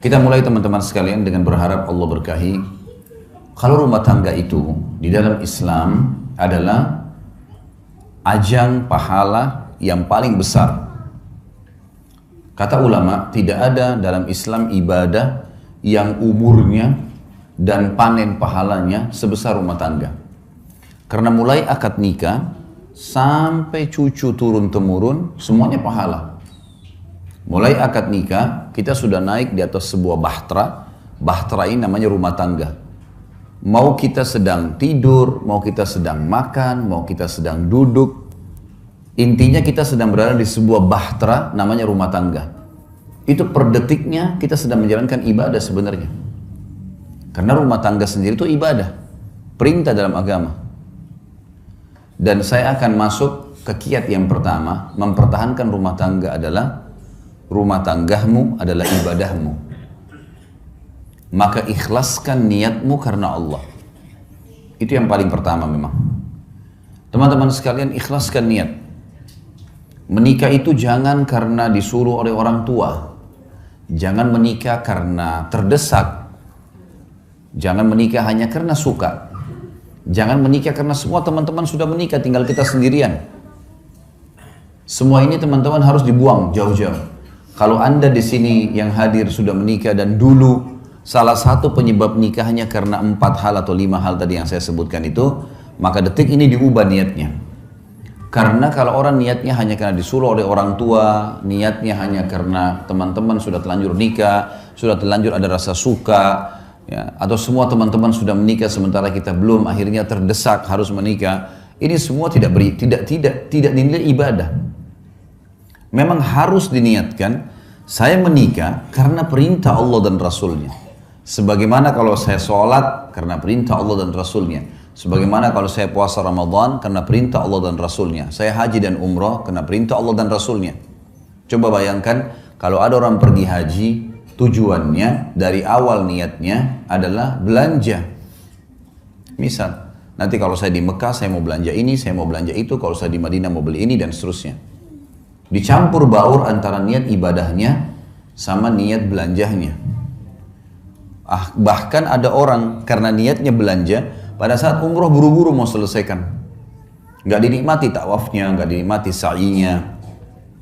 Kita mulai teman-teman sekalian dengan berharap Allah berkahi. Kalau rumah tangga itu di dalam Islam adalah ajang pahala yang paling besar. Kata ulama, tidak ada dalam Islam ibadah yang umurnya dan panen pahalanya sebesar rumah tangga. Karena mulai akad nikah sampai cucu turun-temurun semuanya pahala. Mulai akad nikah kita sudah naik di atas sebuah bahtera. Bahtera ini namanya rumah tangga. Mau kita sedang tidur, mau kita sedang makan, mau kita sedang duduk, intinya kita sedang berada di sebuah bahtera namanya rumah tangga. Itu per detiknya kita sedang menjalankan ibadah sebenarnya. Karena rumah tangga sendiri itu ibadah, perintah dalam agama. Dan saya akan masuk ke kiat yang pertama, mempertahankan rumah tangga adalah rumah tanggamu adalah ibadahmu. Maka ikhlaskan niatmu karena Allah. Itu yang paling pertama memang. Teman-teman sekalian, ikhlaskan niat. Menikah itu jangan karena disuruh oleh orang tua. Jangan menikah karena terdesak. Jangan menikah hanya karena suka. Jangan menikah karena semua teman-teman sudah menikah, tinggal kita sendirian. Semua ini teman-teman harus dibuang jauh-jauh. Kalau Anda di sini yang hadir sudah menikah dan dulu salah satu penyebab nikahnya karena 4 hal atau 5 hal tadi yang saya sebutkan itu, maka detik ini diubah niatnya. Karena kalau orang niatnya hanya karena disuruh oleh orang tua, niatnya hanya karena teman-teman sudah terlanjur nikah, sudah terlanjur ada rasa suka, ya, atau semua teman-teman sudah menikah sementara kita belum, akhirnya terdesak harus menikah. Ini semua tidak dinilai ibadah. Memang harus diniatkan, saya menikah karena perintah Allah dan Rasulnya. Sebagaimana kalau saya sholat karena perintah Allah dan Rasulnya. Sebagaimana kalau saya puasa Ramadan karena perintah Allah dan Rasulnya. Saya haji dan umrah karena perintah Allah dan Rasulnya. Coba bayangkan kalau ada orang pergi haji, tujuannya dari awal niatnya adalah belanja. Misal, nanti kalau saya di Mekah saya mau belanja ini, saya mau belanja itu. Kalau saya di Madinah mau beli ini dan seterusnya. Dicampur baur antara niat ibadahnya sama niat belanjanya. Bahkan ada orang karena niatnya belanja, pada saat umroh buru-buru mau selesaikan. Gak dinikmati tawafnya, gak dinikmati sa'inya,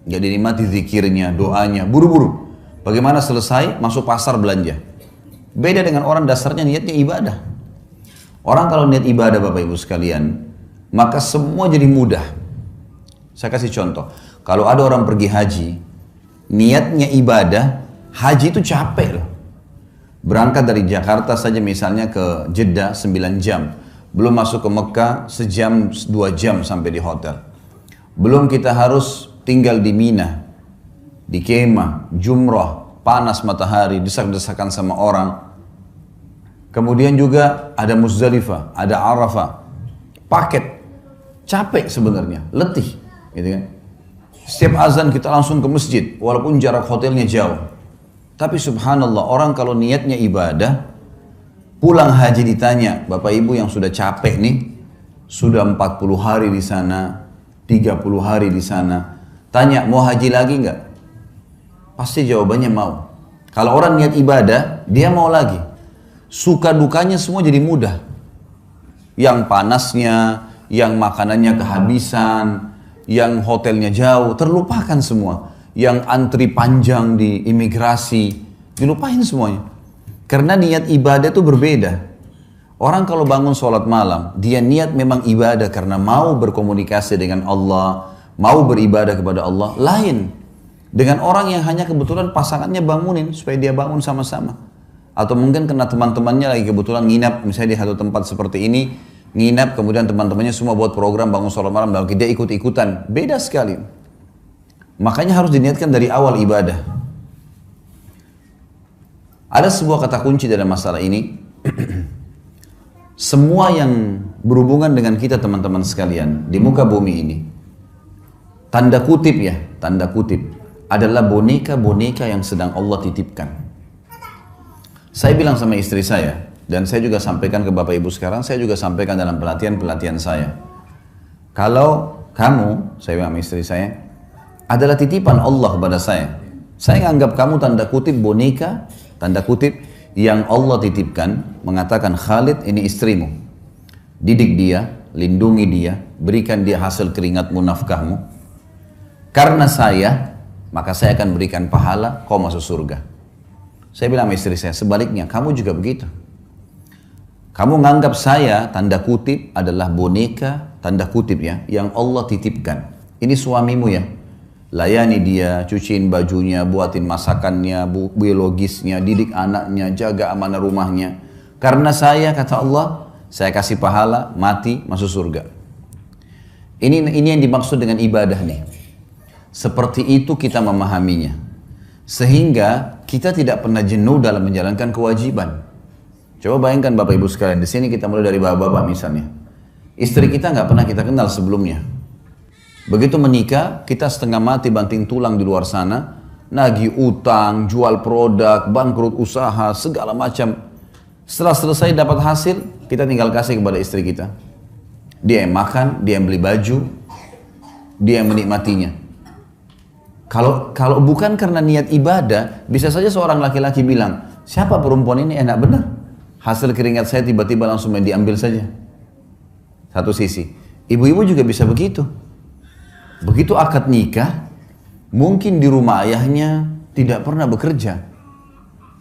gak dinikmati zikirnya, doanya, buru-buru. Bagaimana selesai, masuk pasar belanja. Beda dengan orang dasarnya niatnya ibadah. Orang kalau niat ibadah Bapak Ibu sekalian, maka semua jadi mudah. Saya kasih contoh. Kalau ada orang pergi haji, niatnya ibadah, haji itu capek loh. Berangkat dari Jakarta saja misalnya ke Jeddah 9 jam. Belum masuk ke Mekah sejam 2 jam sampai di hotel. Belum kita harus tinggal di Mina, di kemah, jumrah, panas matahari, desak-desakan sama orang. Kemudian juga ada Muzdalifah, ada Arafah. Paket, capek sebenarnya, letih. Gitu kan? Setiap azan kita langsung ke masjid, walaupun jarak hotelnya jauh. Tapi subhanallah, orang kalau niatnya ibadah, pulang haji ditanya, Bapak Ibu yang sudah capek nih, sudah 40 hari di sana, 30 hari di sana, tanya mau haji lagi nggak? Pasti jawabannya mau. Kalau orang niat ibadah, dia mau lagi. Suka dukanya semua jadi mudah. Yang panasnya, yang makanannya kehabisan, yang hotelnya jauh, terlupakan semua. Yang antri panjang di imigrasi, dilupain semuanya. Karena niat ibadah itu berbeda. Orang kalau bangun sholat malam, dia niat memang ibadah karena mau berkomunikasi dengan Allah, mau beribadah kepada Allah, lain. Dengan orang yang hanya kebetulan pasangannya bangunin, supaya dia bangun sama-sama. Atau mungkin karena teman-temannya lagi kebetulan nginap, misalnya di satu tempat seperti ini, nginap, kemudian teman-temannya semua buat program bangun sholat malam, lalu dia ikut-ikutan. Beda sekali. Makanya harus diniatkan dari awal ibadah. Ada sebuah kata kunci dalam masalah ini. Semua yang berhubungan dengan kita teman-teman sekalian di muka bumi ini, tanda kutip ya, tanda kutip, adalah boneka-boneka yang sedang Allah titipkan. Saya bilang sama istri saya, dan saya juga sampaikan ke Bapak Ibu sekarang, saya juga sampaikan dalam pelatihan-pelatihan saya. Kalau kamu, saya bilang sama istri saya, adalah titipan Allah kepada saya. Saya anggap kamu tanda kutip boneka, tanda kutip yang Allah titipkan, mengatakan Khalid ini istrimu. Didik dia, lindungi dia, berikan dia hasil keringatmu, nafkahmu. Karena saya, maka saya akan berikan pahala, kau masuk surga. Saya bilang sama istri saya, sebaliknya, kamu juga begitu. Kamu nganggap saya, tanda kutip, adalah boneka, tanda kutip ya, yang Allah titipkan. Ini suamimu ya. Layani dia, cuciin bajunya, buatin masakannya, biologisnya, didik anaknya, jaga amanah rumahnya. Karena saya, kata Allah, saya kasih pahala, mati, masuk surga. Ini yang dimaksud dengan ibadah nih. Seperti itu kita memahaminya. Sehingga kita tidak pernah jenuh dalam menjalankan kewajiban. Coba bayangkan Bapak Ibu sekalian, di sini kita mulai dari bapak-bapak misalnya. Istri kita nggak pernah kita kenal sebelumnya. Begitu menikah, kita setengah mati banting tulang di luar sana, nagih utang, jual produk, bangkrut usaha, segala macam. Setelah selesai dapat hasil, kita tinggal kasih kepada istri kita. Dia yang makan, dia yang beli baju, dia yang menikmatinya. Kalau bukan karena niat ibadah, bisa saja seorang laki-laki bilang, siapa perempuan ini enak benar. Hasil keringat saya tiba-tiba langsung diambil saja. Satu sisi. Ibu-ibu juga bisa begitu. Begitu akad nikah, mungkin di rumah ayahnya tidak pernah bekerja.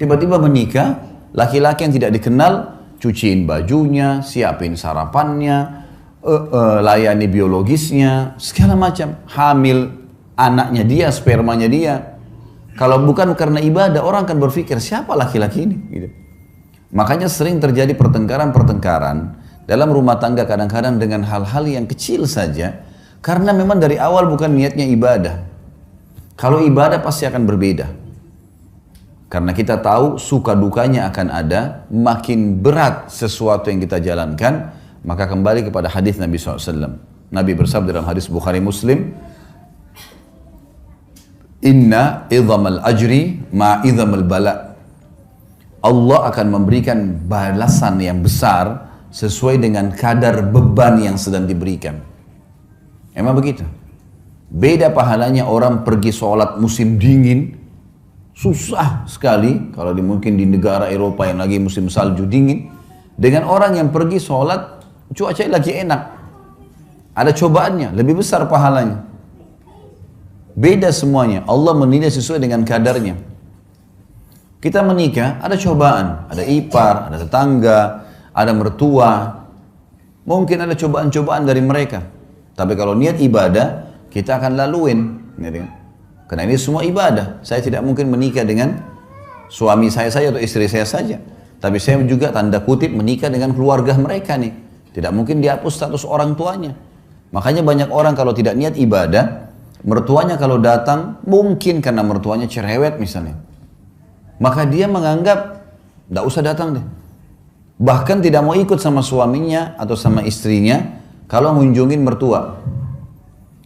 Tiba-tiba menikah, laki-laki yang tidak dikenal, cuciin bajunya, siapin sarapannya, layani biologisnya, segala macam. Hamil anaknya dia, spermanya dia. Kalau bukan karena ibadah, orang akan berpikir, siapa laki-laki ini? Gitu. Makanya sering terjadi pertengkaran-pertengkaran dalam rumah tangga kadang-kadang dengan hal-hal yang kecil saja, karena memang dari awal bukan niatnya ibadah. Kalau ibadah pasti akan berbeda. Karena kita tahu suka dukanya akan ada, makin berat sesuatu yang kita jalankan, maka kembali kepada hadis Nabi SAW. Nabi bersabda dalam hadis Bukhari Muslim, Inna idhamal ajri ma idhamal bala. Allah akan memberikan balasan yang besar sesuai dengan kadar beban yang sedang diberikan. Emang begitu. Beda pahalanya orang pergi sholat musim dingin, susah sekali kalau mungkin di negara Eropa yang lagi musim salju dingin, dengan orang yang pergi sholat cuaca lagi enak. Ada cobaannya, lebih besar pahalanya. Beda semuanya. Allah menilai sesuai dengan kadarnya. Kita menikah, ada cobaan, ada ipar, ada tetangga, ada mertua. Mungkin ada cobaan-cobaan dari mereka. Tapi kalau niat ibadah, kita akan laluin. Karena ini semua ibadah. Saya tidak mungkin menikah dengan suami saya saja atau istri saya saja. Tapi saya juga tanda kutip menikah dengan keluarga mereka nih. Tidak mungkin dihapus status orang tuanya. Makanya banyak orang kalau tidak niat ibadah, mertuanya kalau datang, mungkin karena mertuanya cerewet misalnya. Maka dia menganggap, tidak usah datang deh. Bahkan tidak mau ikut sama suaminya atau sama istrinya, kalau mengunjungin mertua.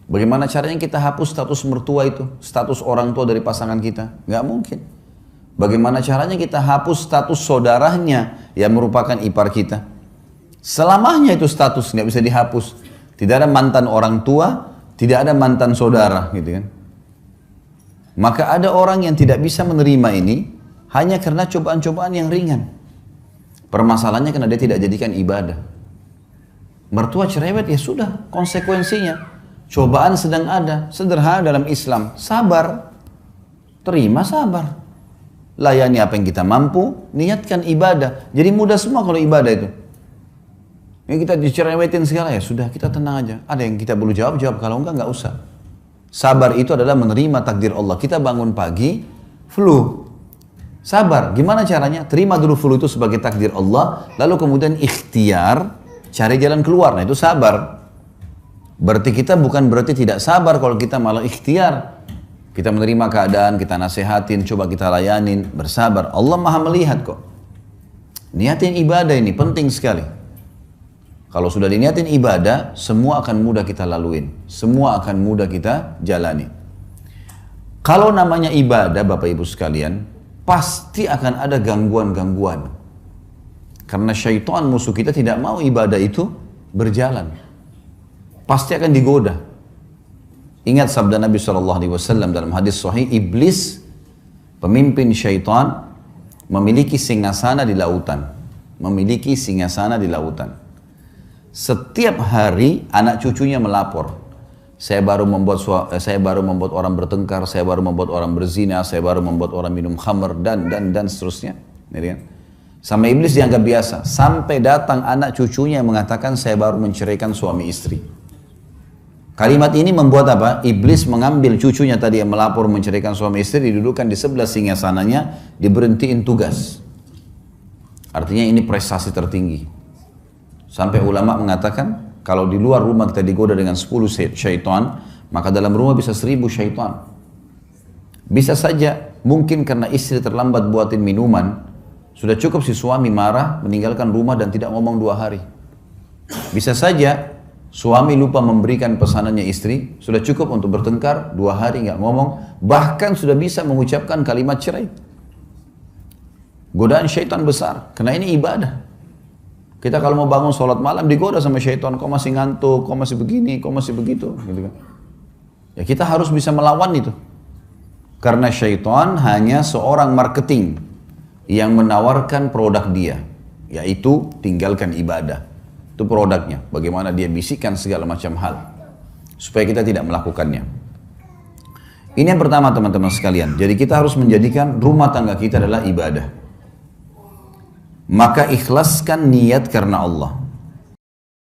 Bagaimana caranya kita hapus status mertua itu? Status orang tua dari pasangan kita? Nggak mungkin. Bagaimana caranya kita hapus status saudaranya yang merupakan ipar kita? Selamanya itu status nggak bisa dihapus. Tidak ada mantan orang tua, tidak ada mantan saudara, gitu kan? Maka ada orang yang tidak bisa menerima ini hanya karena cobaan-cobaan yang ringan. Permasalahannya karena dia tidak jadikan ibadah. Mertua cerewet, ya sudah, konsekuensinya. Cobaan sedang ada, sederhana dalam Islam. Sabar, terima sabar. Layani apa yang kita mampu, niatkan ibadah. Jadi mudah semua kalau ibadah itu. Yang kita dicerewetin segala, ya sudah, kita tenang aja. Ada yang kita perlu jawab, kalau enggak usah. Sabar itu adalah menerima takdir Allah. Kita bangun pagi, flu. Sabar, gimana caranya? Terima dulu flu itu sebagai takdir Allah, lalu kemudian ikhtiar, cari jalan keluar. Nah itu sabar. Berarti kita bukan berarti tidak sabar kalau kita malah ikhtiar. Kita menerima keadaan, kita nasihatin, coba kita layanin, bersabar. Allah maha melihat kok. Niatin ibadah ini penting sekali. Kalau sudah diniatin ibadah, semua akan mudah kita laluin. Semua akan mudah kita jalani. Kalau namanya ibadah Bapak Ibu sekalian, pasti akan ada gangguan-gangguan. Karena syaitan musuh kita tidak mau ibadah itu berjalan. Pasti akan digoda. Ingat sabda Nabi SAW dalam hadis sahih, iblis Pemimpin syaitan memiliki singgasana di lautan. Memiliki singgasana di lautan. Setiap hari anak cucunya melapor. Saya baru membuat orang bertengkar, saya baru membuat orang berzina, saya baru membuat orang minum khamr dan seterusnya. Sama iblis dianggap biasa. Sampai datang anak cucunya yang mengatakan saya baru menceraikan suami istri. Kalimat ini membuat apa? Iblis mengambil cucunya tadi yang melapor menceraikan suami istri, didudukkan di sebelah singgasananya, diberhentiin tugas. Artinya ini prestasi tertinggi. Sampai ulama mengatakan, kalau di luar rumah kita digoda dengan 10 syaitan, maka dalam rumah bisa 1000 syaitan. Bisa saja, mungkin karena istri terlambat buatin minuman, sudah cukup si suami marah, meninggalkan rumah dan tidak ngomong 2 hari. Bisa saja, suami lupa memberikan pesanannya istri, sudah cukup untuk bertengkar, 2 hari nggak ngomong, bahkan sudah bisa mengucapkan kalimat cerai. Godaan syaitan besar, karena ini ibadah. Kita kalau mau bangun sholat malam digoda sama syaitan, kau masih ngantuk, kau masih begini, kau masih begitu, gitu kan. Ya kita harus bisa melawan itu. Karena syaitan hanya seorang marketing yang menawarkan produk dia, yaitu tinggalkan ibadah. Itu produknya, bagaimana dia bisikkan segala macam hal supaya kita tidak melakukannya. Ini yang pertama teman-teman sekalian. Jadi kita harus menjadikan rumah tangga kita adalah ibadah. Maka ikhlaskan niat karena Allah.